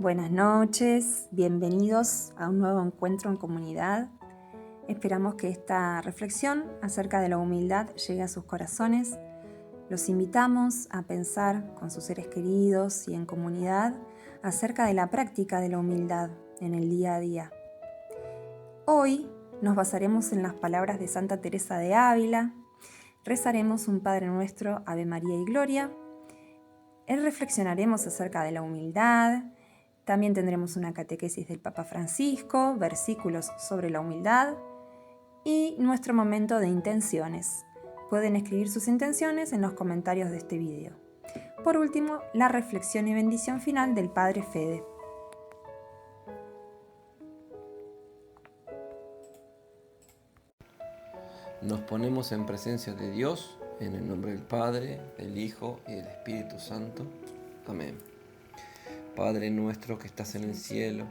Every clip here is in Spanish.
Buenas noches, bienvenidos a un nuevo encuentro en comunidad. Esperamos que esta reflexión acerca de la humildad llegue a sus corazones. Los invitamos a pensar con sus seres queridos y en comunidad acerca de la práctica de la humildad en el día a día. Hoy nos basaremos en las palabras de Santa Teresa de Ávila, rezaremos un Padre Nuestro, Ave María y Gloria, reflexionaremos acerca de la humildad. También tendremos una catequesis del Papa Francisco, versículos sobre la humildad y nuestro momento de intenciones. Pueden escribir sus intenciones en los comentarios de este video. Por último, la reflexión y bendición final del Padre Fede. Nos ponemos en presencia de Dios, en el nombre del Padre, del Hijo y del Espíritu Santo. Amén. Padre nuestro que estás en el cielo,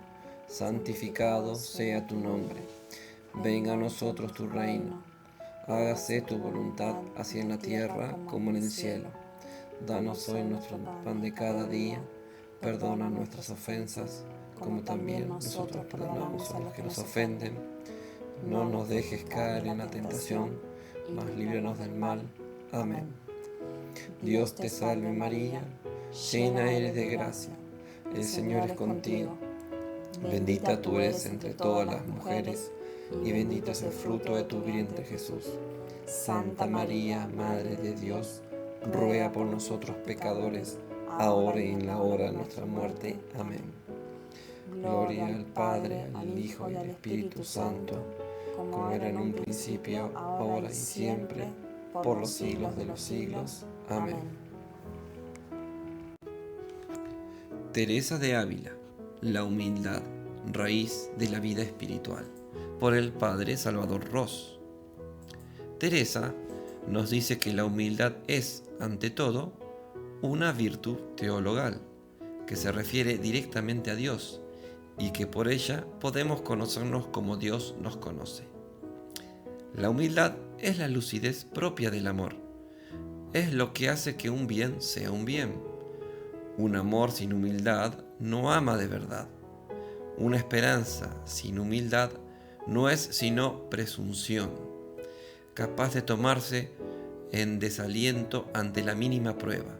santificado sea tu nombre. Venga a nosotros tu reino. Hágase tu voluntad, así en la tierra como en el cielo. Danos hoy nuestro pan de cada día. Perdona nuestras ofensas, como también nosotros perdonamos a los que nos ofenden. No nos dejes caer en la tentación, mas líbranos del mal. Amén. Dios te salve María, llena eres de gracia. El Señor es contigo. Bendita tú eres entre todas las mujeres, y bendito es el fruto de tu vientre Jesús. Santa María, Madre de Dios, ruega por nosotros pecadores, ahora y en la hora de nuestra muerte. Amén. Gloria al Padre, al Hijo y al Espíritu Santo, como era en un principio, ahora y siempre, por los siglos de los siglos. Amén. Teresa de Ávila, la humildad, raíz de la vida espiritual, por el Padre Salvador Ros. Teresa nos dice que la humildad es, ante todo, una virtud teologal, que se refiere directamente a Dios, y que por ella podemos conocernos como Dios nos conoce. La humildad es la lucidez propia del amor. Es lo que hace que un bien sea un bien. Un amor sin humildad no ama de verdad. Una esperanza sin humildad no es sino presunción, capaz de tomarse en desaliento ante la mínima prueba.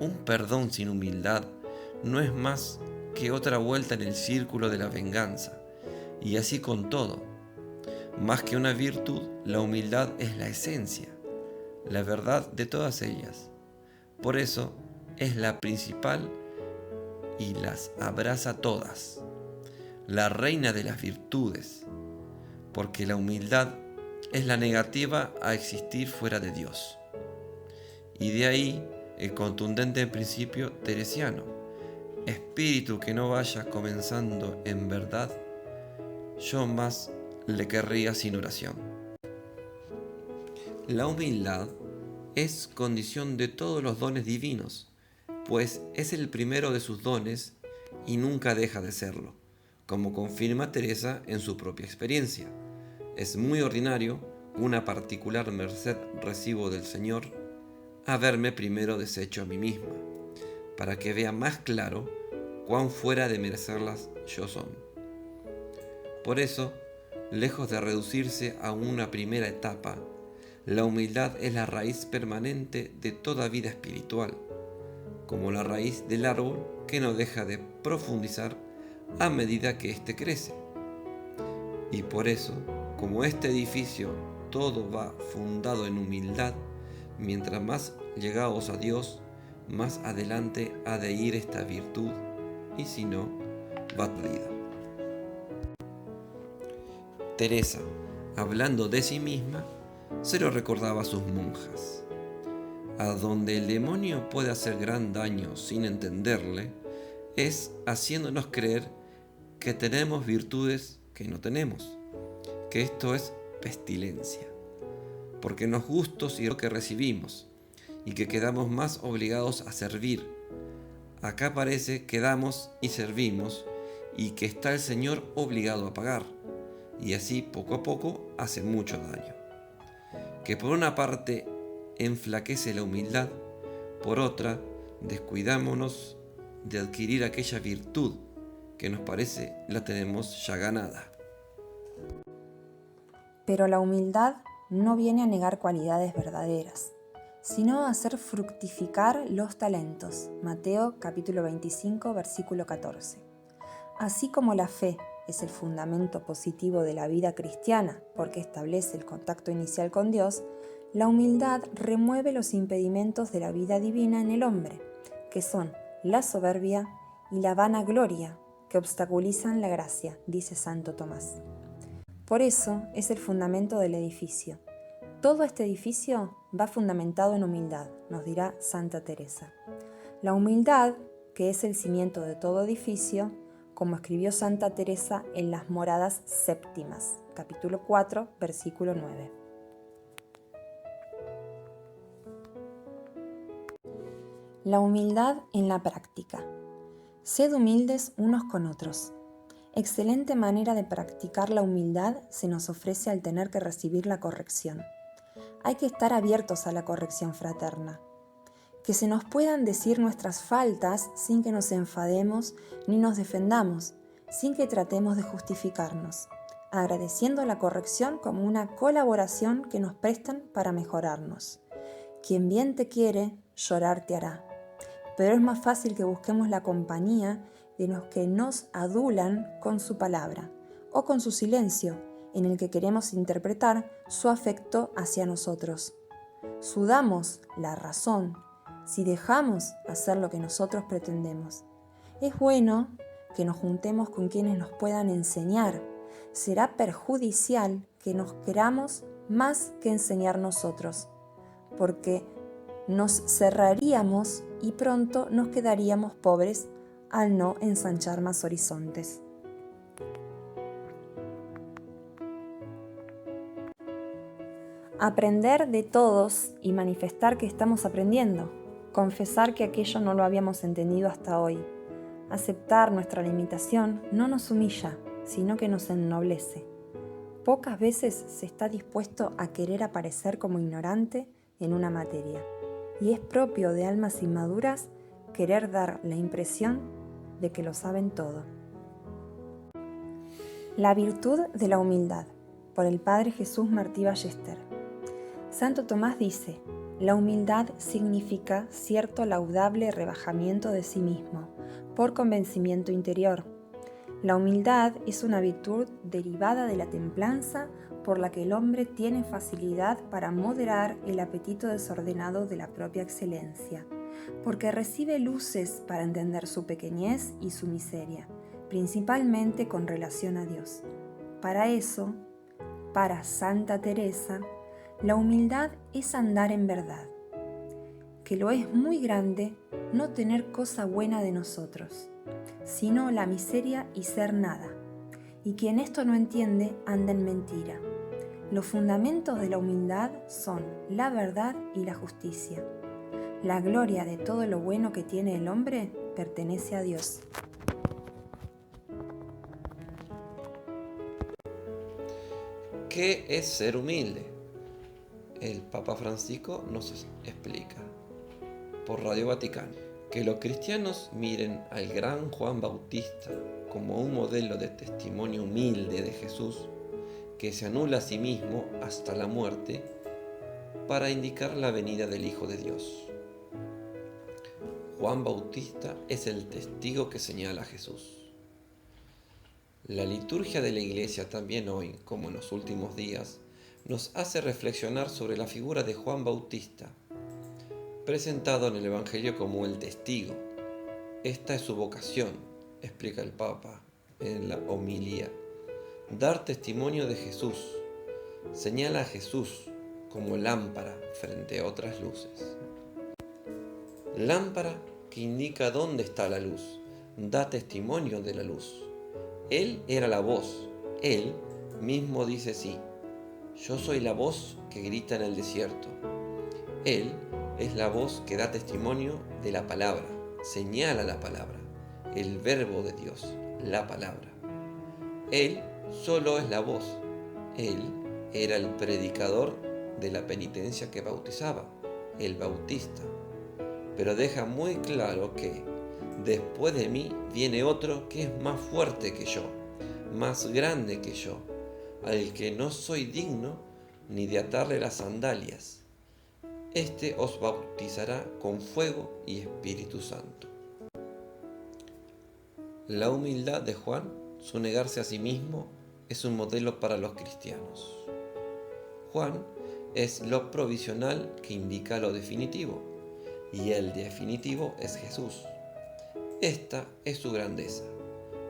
Un perdón sin humildad no es más que otra vuelta en el círculo de la venganza, y así con todo. Más que una virtud, la humildad es la esencia, la verdad de todas ellas. Por eso es la principal y las abraza todas, la reina de las virtudes, porque la humildad es la negativa a existir fuera de Dios. Y de ahí el contundente principio teresiano: espíritu que no vaya comenzando en verdad, yo más le querría sin oración. La humildad es condición de todos los dones divinos, pues es el primero de sus dones y nunca deja de serlo, como confirma Teresa en su propia experiencia. Es muy ordinario, una particular merced recibo del Señor, haberme primero deshecho a mí misma, para que vea más claro cuán fuera de merecerlas yo son. Por eso, lejos de reducirse a una primera etapa, la humildad es la raíz permanente de toda vida espiritual, como la raíz del árbol que no deja de profundizar a medida que éste crece. Y por eso, como este edificio todo va fundado en humildad, mientras más llegados a Dios, más adelante ha de ir esta virtud, y si no, va perdida. Teresa, hablando de sí misma, se lo recordaba a sus monjas. A donde el demonio puede hacer gran daño sin entenderle, es haciéndonos creer que tenemos virtudes que no tenemos, que esto es pestilencia, porque los gustos y lo que recibimos, y que quedamos más obligados a servir. Acá parece que damos y servimos, y que está el Señor obligado a pagar, y así poco a poco hace mucho daño. Que por una parte enflaquece la humildad, por otra descuidámonos de adquirir aquella virtud que nos parece la tenemos ya ganada. Pero la humildad no viene a negar cualidades verdaderas, sino a hacer fructificar los talentos. Mateo capítulo 25, versículo 14. Así como la fe es el fundamento positivo de la vida cristiana porque establece el contacto inicial con Dios, la humildad remueve los impedimentos de la vida divina en el hombre, que son la soberbia y la vanagloria, que obstaculizan la gracia, dice Santo Tomás. Por eso es el fundamento del edificio. Todo este edificio va fundamentado en humildad, nos dirá Santa Teresa. La humildad, que es el cimiento de todo edificio, como escribió Santa Teresa en las Moradas Séptimas, capítulo 4, versículo 9. La humildad en la práctica. Sed humildes unos con otros. Excelente manera de practicar la humildad se nos ofrece al tener que recibir la corrección. Hay que estar abiertos a la corrección fraterna. Que se nos puedan decir nuestras faltas sin que nos enfademos ni nos defendamos, sin que tratemos de justificarnos, agradeciendo la corrección como una colaboración que nos prestan para mejorarnos. Quien bien te quiere, llorar te hará. Pero es más fácil que busquemos la compañía de los que nos adulan con su palabra o con su silencio, en el que queremos interpretar su afecto hacia nosotros. Sudamos la razón si dejamos hacer lo que nosotros pretendemos. Es bueno que nos juntemos con quienes nos puedan enseñar. Será perjudicial que nos queramos más que enseñar nosotros, porque nos cerraríamos y pronto nos quedaríamos pobres al no ensanchar más horizontes. Aprender de todos y manifestar que estamos aprendiendo. Confesar que aquello no lo habíamos entendido hasta hoy. Aceptar nuestra limitación no nos humilla, sino que nos ennoblece. Pocas veces se está dispuesto a querer aparecer como ignorante en una materia, y es propio de almas inmaduras querer dar la impresión de que lo saben todo. La virtud de la humildad, por el Padre Jesús Martí Ballester. Santo Tomás dice: la humildad significa cierto laudable rebajamiento de sí mismo, por convencimiento interior. La humildad es una virtud derivada de la templanza por la que el hombre tiene facilidad para moderar el apetito desordenado de la propia excelencia, porque recibe luces para entender su pequeñez y su miseria, principalmente con relación a Dios. Para eso, para Santa Teresa, la humildad es andar en verdad, que lo es muy grande no tener cosa buena de nosotros, sino la miseria y ser nada, y quien esto no entiende anda en mentira. Los fundamentos de la humildad son la verdad y la justicia. La gloria de todo lo bueno que tiene el hombre pertenece a Dios. ¿Qué es ser humilde? El Papa Francisco nos explica por Radio Vaticano que los cristianos miren al gran Juan Bautista como un modelo de testimonio humilde de Jesús, que se anula a sí mismo hasta la muerte para indicar la venida del Hijo de Dios. Juan Bautista es el testigo que señala a Jesús. La liturgia de la Iglesia también hoy, como en los últimos días, nos hace reflexionar sobre la figura de Juan Bautista, presentado en el Evangelio como el testigo. Esta es su vocación, explica el Papa en la homilía. Dar testimonio de Jesús. Señala a Jesús como lámpara frente a otras luces. Lámpara que indica dónde está la luz, da testimonio de la luz. Él era la voz, él mismo dice sí. Yo soy la voz que grita en el desierto. Él es la voz que da testimonio de la palabra, señala la palabra, el verbo de Dios, la palabra. Él solo es la voz. Él era el predicador de la penitencia que bautizaba, el bautista. Pero deja muy claro que Después de mí viene otro que es más fuerte que yo, más grande que yo, al que no soy digno ni de atarle las sandalias. Este os bautizará con fuego y Espíritu Santo. La humildad de Juan, su negarse a sí mismo, es un modelo para los cristianos. Juan es lo provisional que indica lo definitivo, y el definitivo es Jesús. Esta es su grandeza,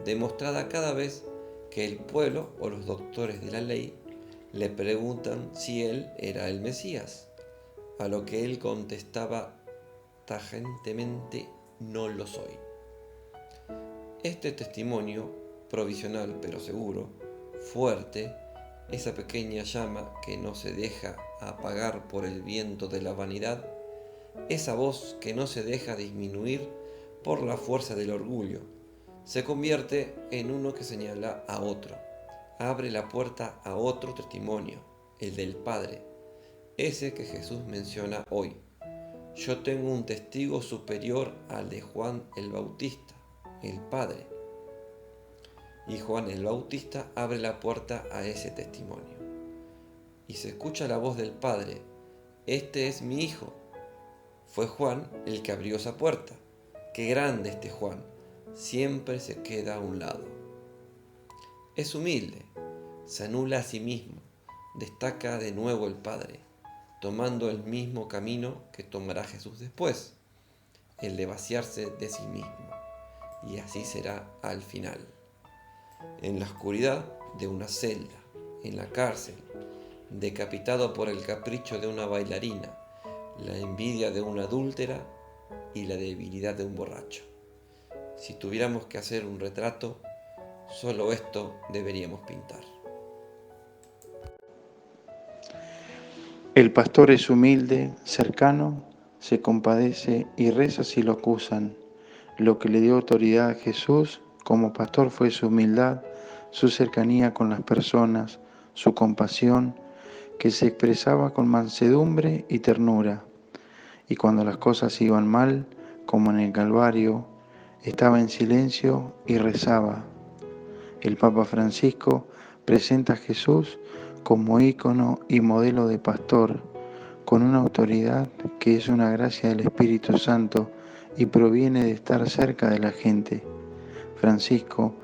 demostrada cada vez que el pueblo o los doctores de la ley le preguntan si él era el Mesías, a lo que él contestaba tajantemente: no lo soy. Este testimonio, provisional pero seguro, fuerte, esa pequeña llama que no se deja apagar por el viento de la vanidad, esa voz que no se deja disminuir por la fuerza del orgullo, se convierte en uno que señala a otro, abre la puerta a otro testimonio, el del Padre, ese que Jesús menciona hoy. Yo tengo un testigo superior al de Juan el Bautista, el Padre. Y Juan el Bautista abre la puerta a ese testimonio. Y se escucha la voz del Padre: este es mi Hijo. Fue Juan el que abrió esa puerta. Qué grande este Juan, siempre se queda a un lado. Es humilde, se anula a sí mismo, destaca de nuevo el Padre, tomando el mismo camino que tomará Jesús después, el de vaciarse de sí mismo, y así será al final. En la oscuridad de una celda, en la cárcel, decapitado por el capricho de una bailarina, la envidia de una adúltera y la debilidad de un borracho. Si tuviéramos que hacer un retrato, solo esto deberíamos pintar. El pastor es humilde, cercano, se compadece y reza si lo acusan. Lo que le dio autoridad a Jesús como pastor fue su humildad, su cercanía con las personas, su compasión, que se expresaba con mansedumbre y ternura. Y cuando las cosas iban mal, como en el Calvario, estaba en silencio y rezaba. El Papa Francisco presenta a Jesús como ícono y modelo de pastor, con una autoridad que es una gracia del Espíritu Santo y proviene de estar cerca de la gente. Francisco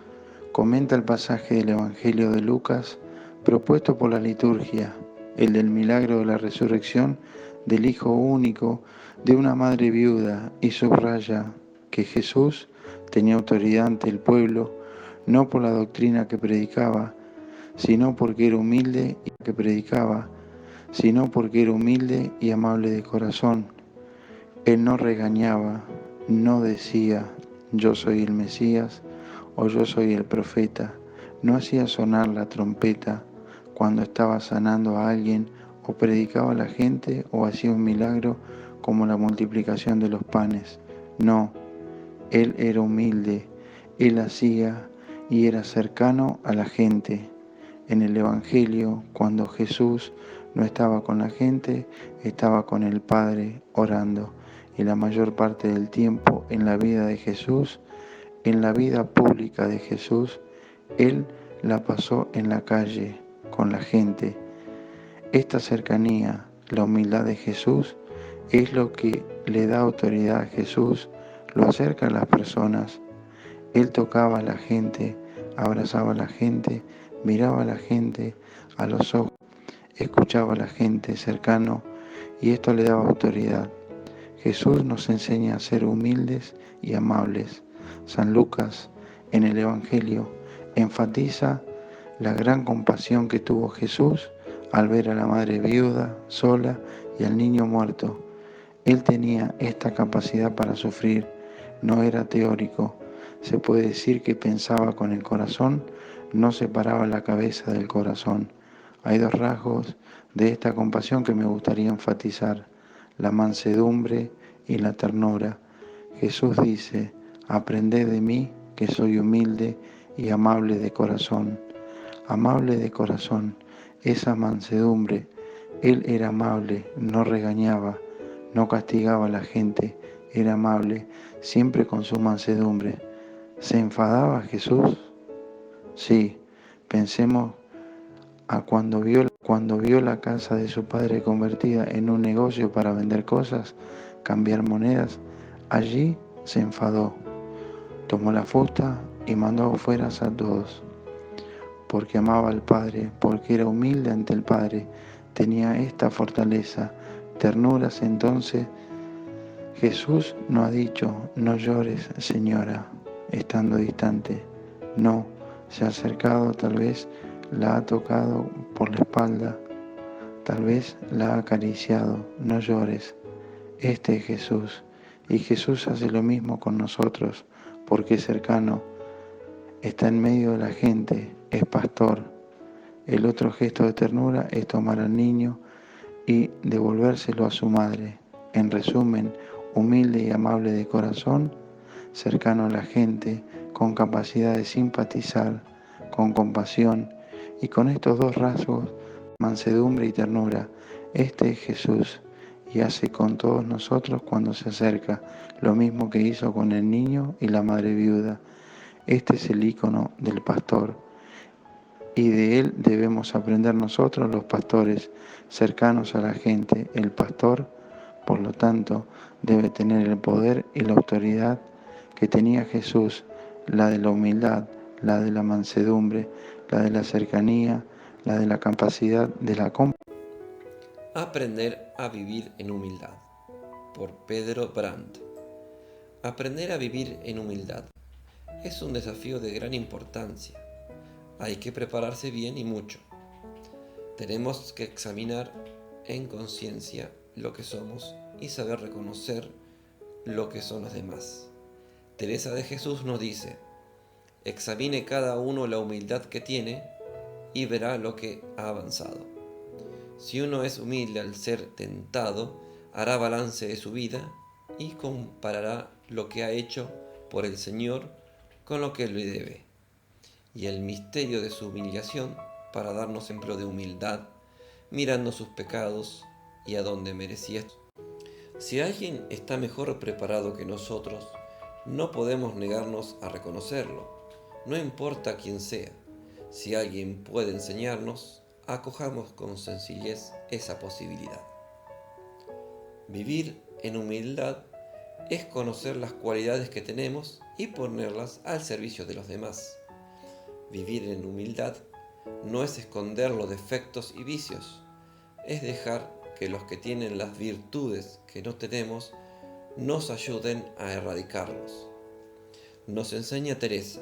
comenta el pasaje del Evangelio de Lucas propuesto por la liturgia, el del milagro de la resurrección del Hijo único de una madre viuda, y subraya que Jesús tenía autoridad ante el pueblo, no por la doctrina que predicaba, sino porque era humilde y que predicaba, sino porque era humilde y amable de corazón. Él no regañaba, no decía: yo soy el Mesías o yo soy el profeta. No hacía sonar la trompeta cuando estaba sanando a alguien o predicaba a la gente o hacía un milagro como la multiplicación de los panes. No, él era humilde, él hacía y era cercano a la gente. En el Evangelio, cuando Jesús no estaba con la gente, estaba con el Padre orando. Y la mayor parte del tiempo en la vida de Jesús, en la vida pública de Jesús, Él la pasó en la calle, con la gente. Esta cercanía, la humildad de Jesús, es lo que le da autoridad a Jesús, lo acerca a las personas. Él tocaba a la gente, abrazaba a la gente, miraba a la gente a los ojos, escuchaba a la gente cercano, y esto le daba autoridad. Jesús nos enseña a ser humildes y amables. San Lucas, en el Evangelio, enfatiza la gran compasión que tuvo Jesús al ver a la madre viuda, sola, y al niño muerto. Él tenía esta capacidad para sufrir, no era teórico. Se puede decir que pensaba con el corazón, no separaba la cabeza del corazón. Hay dos rasgos de esta compasión que me gustaría enfatizar: la mansedumbre y la ternura. Jesús dice: aprended de mí, que soy humilde y amable de corazón. Amable de corazón, esa mansedumbre. Él era amable, no regañaba, no castigaba a la gente, era amable, siempre con su mansedumbre. ¿Se enfadaba Jesús? Sí, pensemos a cuando vio la casa de su padre convertida en un negocio para vender cosas, cambiar monedas. Allí se enfadó, tomó la fusta y mandó afuera a todos, porque amaba al Padre, porque era humilde ante el Padre, tenía esta fortaleza, ternuras. Entonces Jesús no ha dicho, no llores, señora, estando distante. No, se ha acercado, tal vez la ha tocado por la espalda, tal vez la ha acariciado. No llores, este es Jesús. Y Jesús hace lo mismo con nosotros, porque es cercano, está en medio de la gente, es pastor. El otro gesto de ternura es tomar al niño y devolvérselo a su madre. En resumen, humilde y amable de corazón, cercano a la gente, con capacidad de simpatizar, con compasión y con estos dos rasgos, mansedumbre y ternura. Este es Jesús y hace con todos nosotros cuando se acerca, lo mismo que hizo con el niño y la madre viuda. Este es el ícono del pastor y de él debemos aprender nosotros los pastores, cercanos a la gente. El pastor, por lo tanto, debe tener el poder y la autoridad que tenía Jesús, la de la humildad, la de la mansedumbre, la de la cercanía, la de la capacidad de la compasión. Aprender a vivir en humildad, por Pedro Brandt. Aprender a vivir en humildad es un desafío de gran importancia. Hay que prepararse bien y mucho. Tenemos que examinar en conciencia lo que somos y saber reconocer lo que son los demás. Teresa de Jesús nos dice: examine cada uno la humildad que tiene y verá lo que ha avanzado. Si uno es humilde al ser tentado, hará balance de su vida y comparará lo que ha hecho por el Señor con lo que le debe, y el misterio de su humillación para darnos ejemplo de humildad, mirando sus pecados y a donde merecía. Si alguien está mejor preparado que nosotros, no podemos negarnos a reconocerlo, no importa quién sea. Si alguien puede enseñarnos, acojamos con sencillez esa posibilidad. Vivir en humildad es conocer las cualidades que tenemos y ponerlas al servicio de los demás. Vivir en humildad no es esconder los defectos y vicios, es dejar que los que tienen las virtudes que no tenemos nos ayuden a erradicarlos. Nos enseña Teresa: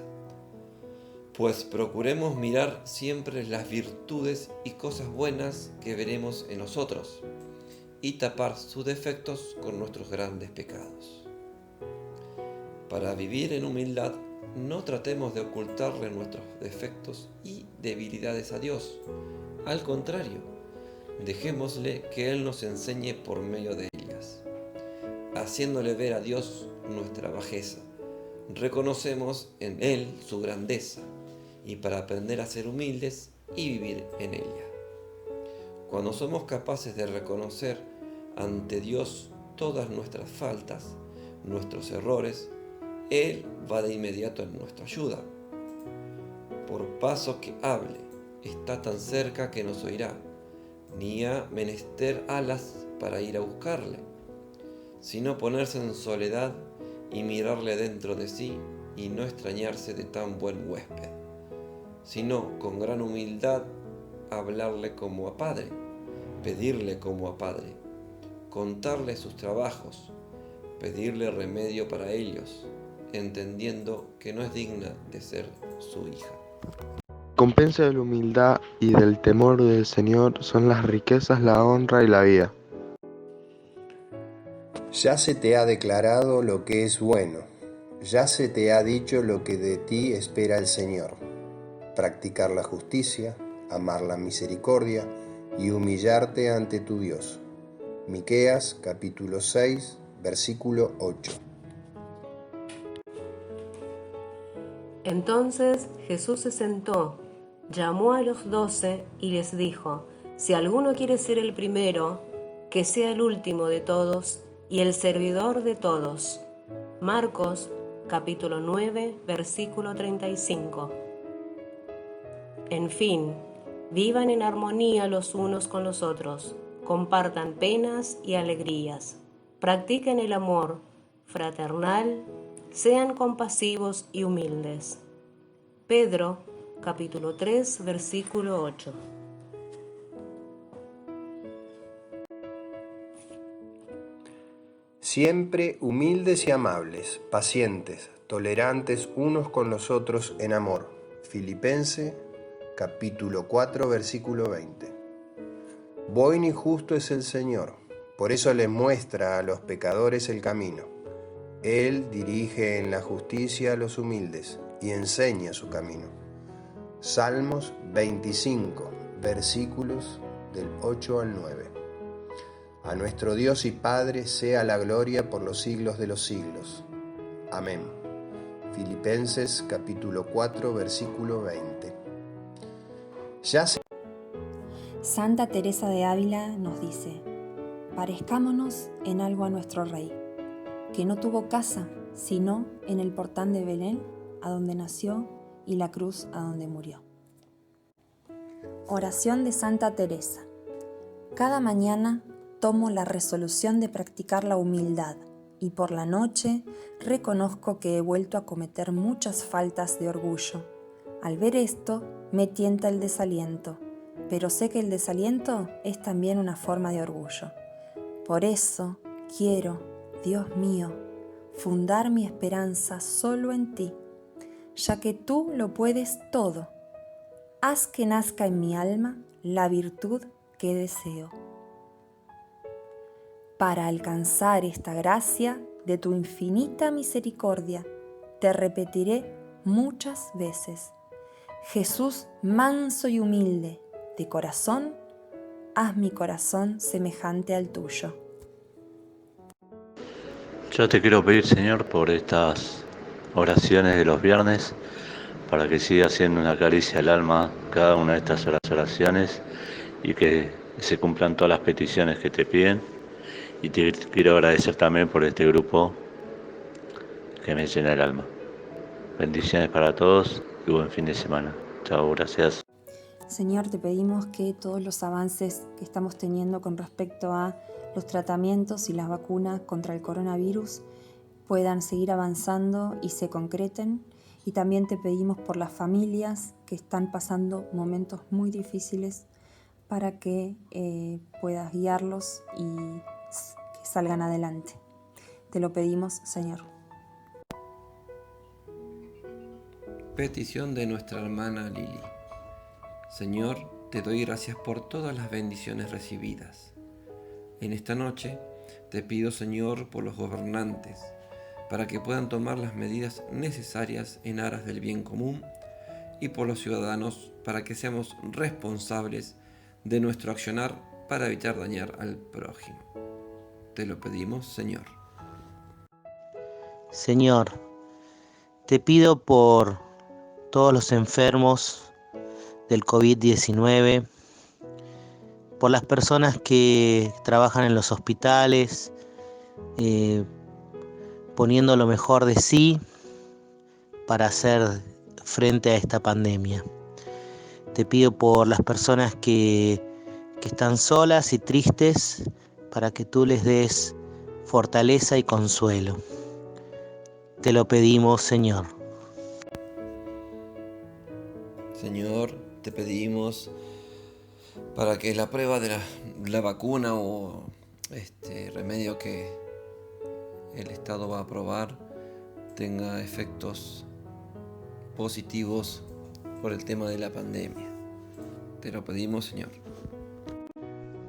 pues procuremos mirar siempre las virtudes y cosas buenas que veremos en nosotros y tapar sus defectos con nuestros grandes pecados. Para vivir en humildad, no tratemos de ocultarle nuestros defectos y debilidades a Dios. Al contrario, dejémosle que Él nos enseñe por medio de ellas, haciéndole ver a Dios nuestra bajeza. Reconocemos en Él su grandeza, y para aprender a ser humildes y vivir en ella. Cuando somos capaces de reconocer ante Dios todas nuestras faltas, nuestros errores, Él va de inmediato en nuestra ayuda. Por paso que hable, está tan cerca que nos oirá, ni ha menester alas para ir a buscarle, sino ponerse en soledad y mirarle dentro de sí y no extrañarse de tan buen huésped, sino con gran humildad hablarle como a Padre, pedirle como a Padre, contarle sus trabajos, pedirle remedio para ellos, entendiendo que no es digna de ser su hija. Recompensa de la humildad y del temor del Señor son las riquezas, la honra y la vida. Ya se te ha declarado lo que es bueno, ya se te ha dicho lo que de ti espera el Señor: practicar la justicia, amar la misericordia y humillarte ante tu Dios. Miqueas capítulo 6, versículo 8. Entonces Jesús se sentó, llamó a los 12 y les dijo: si alguno quiere ser el primero, que sea el último de todos y el servidor de todos. Marcos, capítulo 9, versículo 35. En fin, vivan en armonía los unos con los otros, compartan penas y alegrías, practiquen el amor fraternal, sean compasivos y humildes. Pedro, capítulo 3, versículo 8. Siempre humildes y amables, pacientes, tolerantes unos con los otros en amor. Filipenses, capítulo 4, versículo 20. Bueno y justo es el Señor, por eso les muestra a los pecadores el camino. Él dirige en la justicia a los humildes y enseña su camino. Salmos 25, versículos del 8 al 9. A nuestro Dios y Padre sea la gloria por los siglos de los siglos. Amén. Filipenses capítulo 4, versículo 20. Santa Teresa de Ávila nos dice: parezcámonos en algo a nuestro Rey, que no tuvo casa, sino en el portán de Belén, a donde nació, y la cruz a donde murió. Oración de Santa Teresa. Cada mañana tomo la resolución de practicar la humildad, y por la noche reconozco que he vuelto a cometer muchas faltas de orgullo. Al ver esto, me tienta el desaliento, pero sé que el desaliento es también una forma de orgullo. Por eso quiero, Dios mío, fundar mi esperanza solo en ti, ya que tú lo puedes todo. Haz que nazca en mi alma la virtud que deseo. Para alcanzar esta gracia de tu infinita misericordia, te repetiré muchas veces: Jesús manso y humilde, de corazón, haz mi corazón semejante al tuyo. Yo te quiero pedir, Señor, por estas oraciones de los viernes, para que siga siendo una caricia al alma cada una de estas oraciones y que se cumplan todas las peticiones que te piden. Y te quiero agradecer también por este grupo que me llena el alma. Bendiciones para todos y buen fin de semana. Chao, gracias. Señor, te pedimos que todos los avances que estamos teniendo con respecto a los tratamientos y las vacunas contra el coronavirus puedan seguir avanzando y se concreten. Y también te pedimos por las familias que están pasando momentos muy difíciles, para que puedas guiarlos y que salgan adelante. Te lo pedimos, Señor. Petición de nuestra hermana Lili. Señor, te doy gracias por todas las bendiciones recibidas. En esta noche te pido, Señor, por los gobernantes, para que puedan tomar las medidas necesarias en aras del bien común, y por los ciudadanos, para que seamos responsables de nuestro accionar para evitar dañar al prójimo. Te lo pedimos, Señor. Señor, te pido por todos los enfermos del COVID-19, por las personas que trabajan en los hospitales, poniendo lo mejor de sí para hacer frente a esta pandemia. Te pido por las personas que están solas y tristes, para que tú les des fortaleza y consuelo. Te lo pedimos, Señor. Señor, te pedimos para que la prueba de la vacuna o remedio que el Estado va a aprobar tenga efectos positivos por el tema de la pandemia. Te lo pedimos, Señor.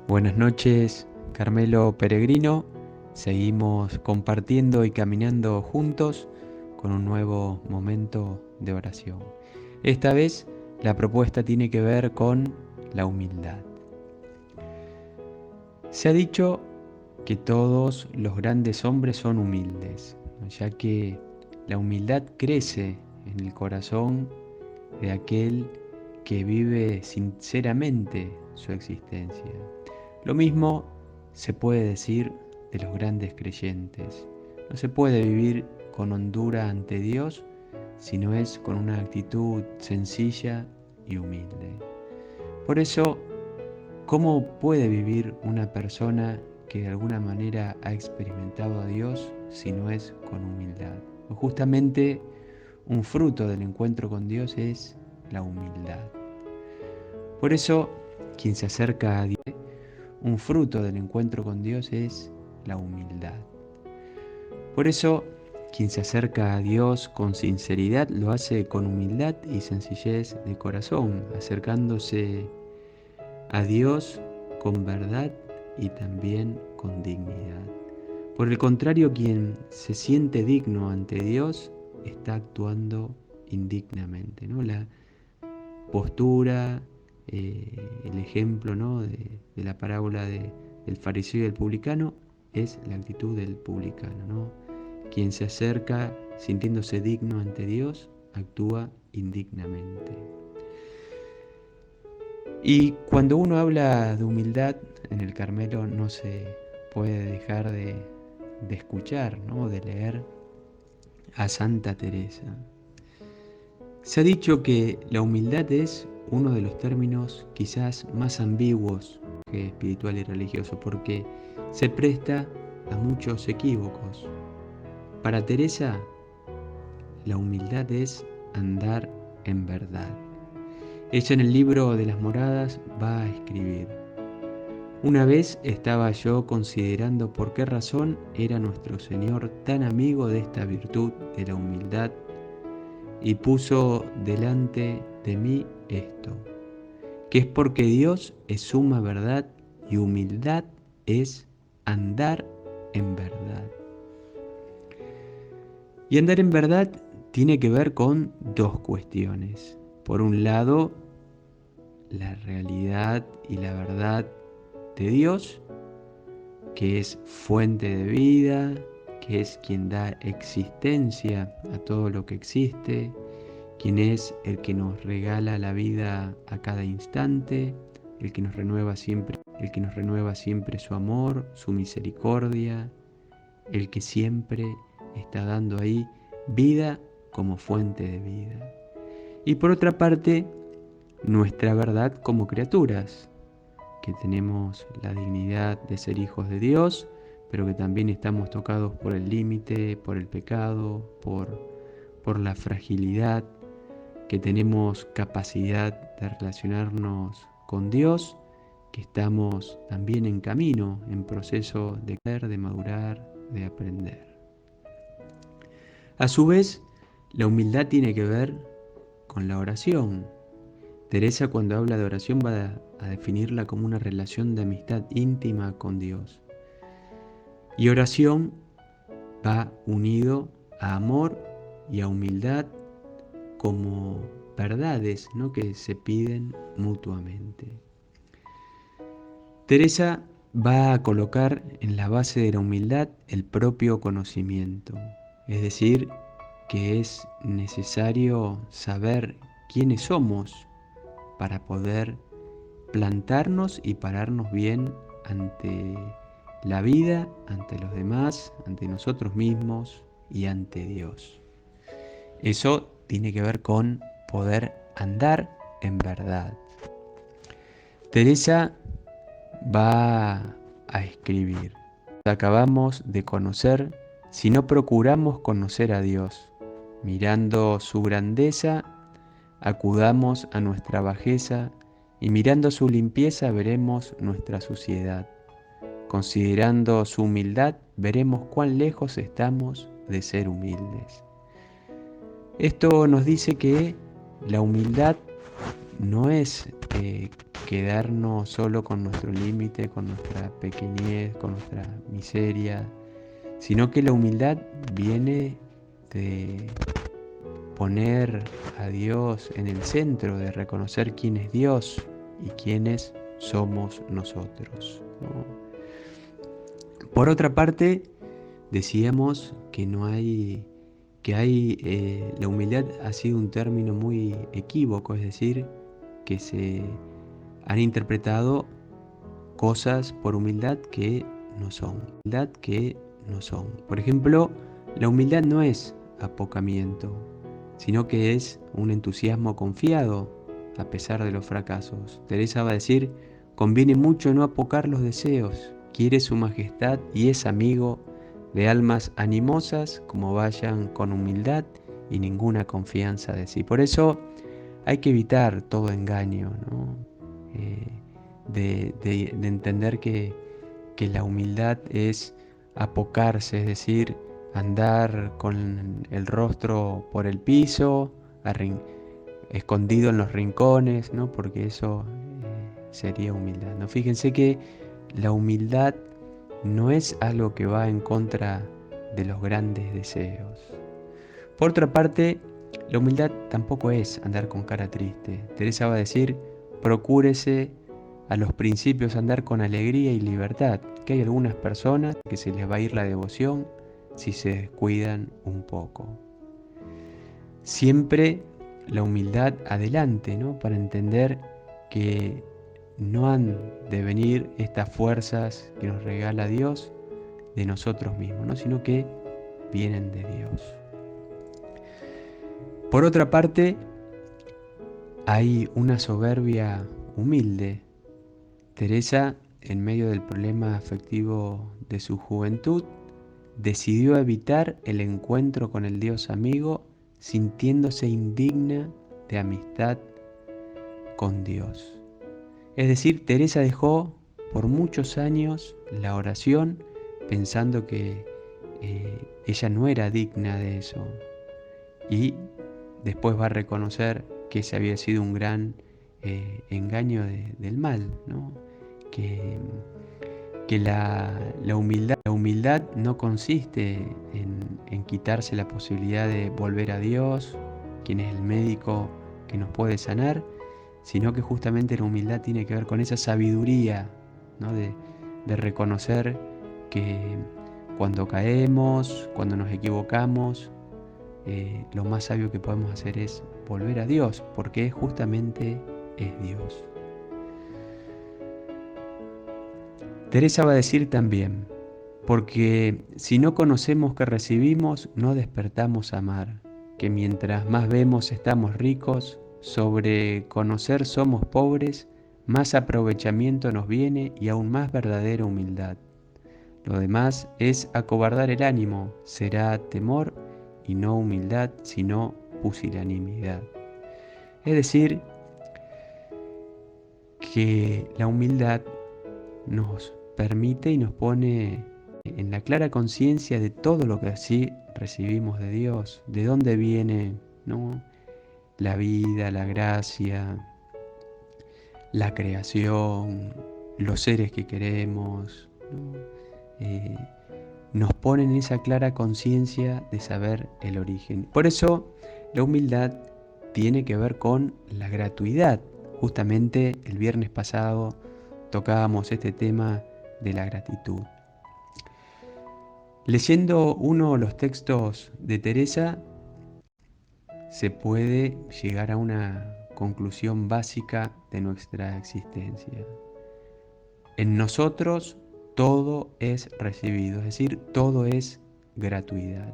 Buenas noches, Carmelo Peregrino. Seguimos compartiendo y caminando juntos con un nuevo momento de oración. Esta vez la propuesta tiene que ver con la humildad. Se ha dicho que todos los grandes hombres son humildes, ya que la humildad crece en el corazón de aquel que vive sinceramente su existencia. Lo mismo se puede decir de los grandes creyentes. No se puede vivir con hondura ante Dios si no es con una actitud sencilla y humilde. Por eso, ¿cómo puede vivir una persona que de alguna manera ha experimentado a Dios si no es con humildad? Pues justamente un fruto del encuentro con Dios es la humildad. Por eso, quien se acerca a Dios, un fruto del encuentro con Dios es la humildad. Por eso, quien se acerca a Dios con sinceridad lo hace con humildad y sencillez de corazón, acercándose a Dios con verdad y también con dignidad. Por el contrario, quien se siente digno ante Dios está actuando indignamente, ¿no? La postura, el ejemplo, ¿no? de la parábola del fariseo y el publicano es la actitud del publicano, ¿no? Quien se acerca sintiéndose digno ante Dios actúa indignamente. Y cuando uno habla de humildad en el Carmelo no se puede dejar de escuchar, ¿no? De leer a Santa Teresa. Se ha dicho que la humildad es uno de los términos quizás más ambiguos que espiritual y religioso, porque se presta a muchos equívocos. Para Teresa, la humildad es andar en verdad. Ella en el libro de las Moradas va a escribir: una vez estaba yo considerando por qué razón era nuestro Señor tan amigo de esta virtud de la humildad, y puso delante de mí esto, que es porque Dios es suma verdad y humildad es andar en verdad. Y andar en verdad tiene que ver con dos cuestiones. Por un lado, la realidad y la verdad de Dios, que es fuente de vida, que es quien da existencia a todo lo que existe, quien es el que nos regala la vida a cada instante, el que nos renueva siempre su amor, su misericordia, el que siempre está dando ahí vida como fuente de vida. Y por otra parte, nuestra verdad como criaturas, que tenemos la dignidad de ser hijos de Dios, pero que también estamos tocados por el límite, por el pecado, por la fragilidad, que tenemos capacidad de relacionarnos con Dios, que estamos también en camino, en proceso de crecer, de madurar, de aprender. A su vez, la humildad tiene que ver con la oración. Teresa, cuando habla de oración, va a definirla como una relación de amistad íntima con Dios. Y oración va unido a amor y a humildad como verdades, ¿no? Que se piden mutuamente. Teresa va a colocar en la base de la humildad el propio conocimiento, es decir, que es necesario saber quiénes somos para poder plantarnos y pararnos bien ante la vida, ante los demás, ante nosotros mismos y ante Dios. Eso tiene que ver con poder andar en verdad. Teresa va a escribir: acabamos de conocer si no procuramos conocer a Dios. Mirando su grandeza, acudamos a nuestra bajeza, y mirando su limpieza veremos nuestra suciedad. Considerando su humildad, veremos cuán lejos estamos de ser humildes. Esto nos dice que la humildad no es quedarnos solo con nuestro límite, con nuestra pequeñez, con nuestra miseria, sino que la humildad viene de poner a Dios en el centro, de reconocer quién es Dios y quiénes somos nosotros, ¿no? Por otra parte, decíamos que la humildad ha sido un término muy equívoco, es decir, que se han interpretado cosas por humildad que no son. Humildad que no son. Por ejemplo, la humildad no es apocamiento, sino que es un entusiasmo confiado a pesar de los fracasos. Teresa va a decir, conviene mucho no apocar los deseos, quiere su majestad y es amigo de almas animosas como vayan con humildad y ninguna confianza de sí. Por eso hay que evitar todo engaño, ¿no? De entender que la humildad es apocarse, es decir, andar con el rostro por el piso, escondido en los rincones, ¿no? Porque eso sería humildad, ¿no? Fíjense que la humildad no es algo que va en contra de los grandes deseos. Por otra parte, la humildad tampoco es andar con cara triste. Teresa va a decir, procúrese a los principios andar con alegría y libertad, que hay algunas personas que se les va a ir la devoción si se descuidan un poco. Siempre la humildad adelante, ¿no? Para entender que no han de venir estas fuerzas que nos regala Dios de nosotros mismos, ¿no? Sino que vienen de Dios. Por otra parte, hay una soberbia humilde. Teresa, en medio del problema afectivo de su juventud, decidió evitar el encuentro con el Dios amigo, sintiéndose indigna de amistad con Dios. Es decir, Teresa dejó por muchos años la oración pensando que ella no era digna de eso. Y después va a reconocer que ese había sido un gran engaño del mal, ¿no? Que la humildad no consiste en quitarse la posibilidad de volver a Dios, quien es el médico que nos puede sanar, sino que justamente la humildad tiene que ver con esa sabiduría, ¿no? de reconocer que cuando caemos, cuando nos equivocamos, lo más sabio que podemos hacer es volver a Dios, porque justamente es Dios. Teresa va a decir también, porque si no conocemos que recibimos, no despertamos a amar, que mientras más vemos estamos ricos, sobre conocer somos pobres, más aprovechamiento nos viene y aún más verdadera humildad. Lo demás es acobardar el ánimo, será temor y no humildad, sino pusilanimidad. Es decir, que la humildad nos permite y nos pone en la clara conciencia de todo lo que así recibimos de Dios, de dónde viene, ¿no? La vida, la gracia, la creación, los seres que queremos, ¿no? Nos ponen en esa clara conciencia de saber el origen. Por eso la humildad tiene que ver con la gratuidad. Justamente el viernes pasado tocábamos este tema de la gratitud. Leyendo uno de los textos de Teresa, se puede llegar a una conclusión básica de nuestra existencia. En nosotros todo es recibido, es decir, todo es gratuidad.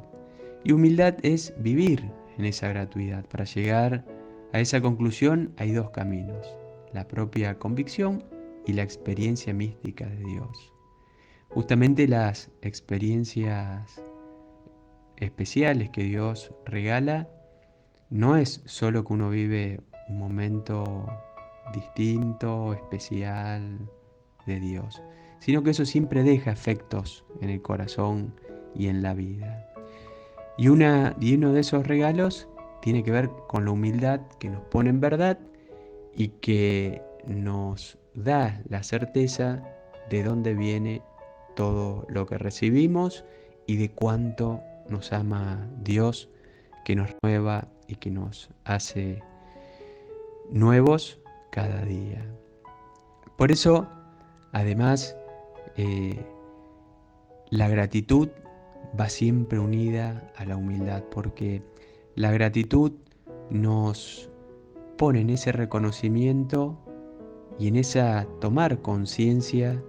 Y humildad es vivir en esa gratuidad. Para llegar a esa conclusión hay dos caminos, la propia convicción y la experiencia mística de Dios. Justamente las experiencias especiales que Dios regala no es solo que uno vive un momento distinto, especial de Dios, sino que eso siempre deja efectos en el corazón y en la vida. Y uno de esos regalos tiene que ver con la humildad que nos pone en verdad y que nos da la certeza de dónde viene todo lo que recibimos y de cuánto nos ama Dios, que nos renueva y que nos hace nuevos cada día. Por eso, además, la gratitud va siempre unida a la humildad, porque la gratitud nos pone en ese reconocimiento y en esa tomar conciencia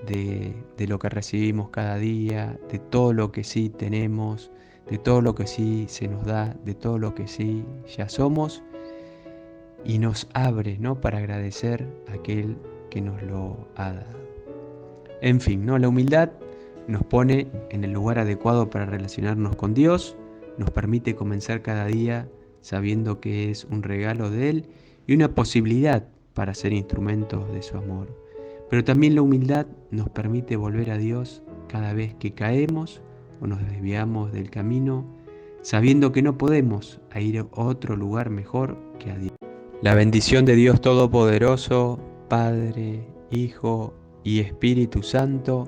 de lo que recibimos cada día, de todo lo que sí tenemos, de todo lo que sí se nos da, de todo lo que sí ya somos, y nos abre, ¿no?, para agradecer a aquel que nos lo ha dado. En fin, ¿no?, la humildad nos pone en el lugar adecuado para relacionarnos con Dios, nos permite comenzar cada día sabiendo que es un regalo de Él y una posibilidad para ser instrumentos de su amor. Pero también la humildad nos permite volver a Dios cada vez que caemos o nos desviamos del camino, sabiendo que no podemos ir a otro lugar mejor que a Dios. La bendición de Dios Todopoderoso, Padre, Hijo y Espíritu Santo,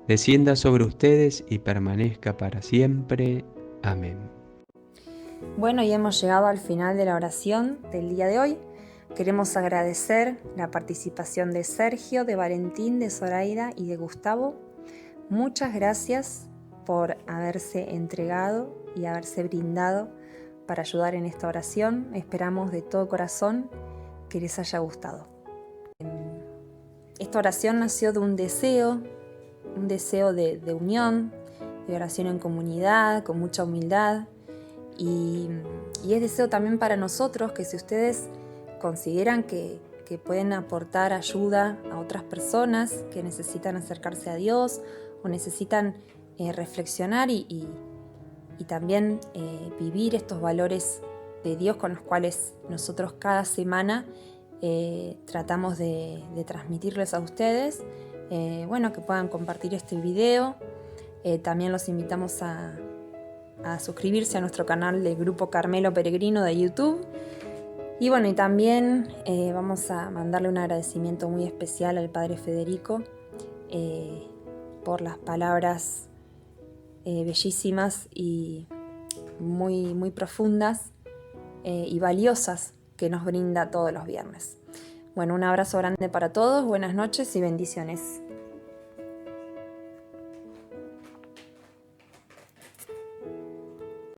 descienda sobre ustedes y permanezca para siempre. Amén. Bueno, y hemos llegado al final de la oración del día de hoy. Queremos agradecer la participación de Sergio, de Valentín, de Zoraida y de Gustavo. Muchas gracias por haberse entregado y haberse brindado para ayudar en esta oración. Esperamos de todo corazón que les haya gustado. Esta oración nació de un deseo de unión, de oración en comunidad, con mucha humildad. Y es deseo también para nosotros que si ustedes consideran que pueden aportar ayuda a otras personas que necesitan acercarse a Dios o necesitan reflexionar y también vivir estos valores de Dios con los cuales nosotros cada semana tratamos de transmitirles a ustedes, que puedan compartir este video. También los invitamos a suscribirse a nuestro canal del Grupo Carmelo Peregrino de YouTube. Y también vamos a mandarle un agradecimiento muy especial al Padre Federico por las palabras bellísimas y muy, muy profundas y valiosas que nos brinda todos los viernes. Un abrazo grande para todos, buenas noches y bendiciones.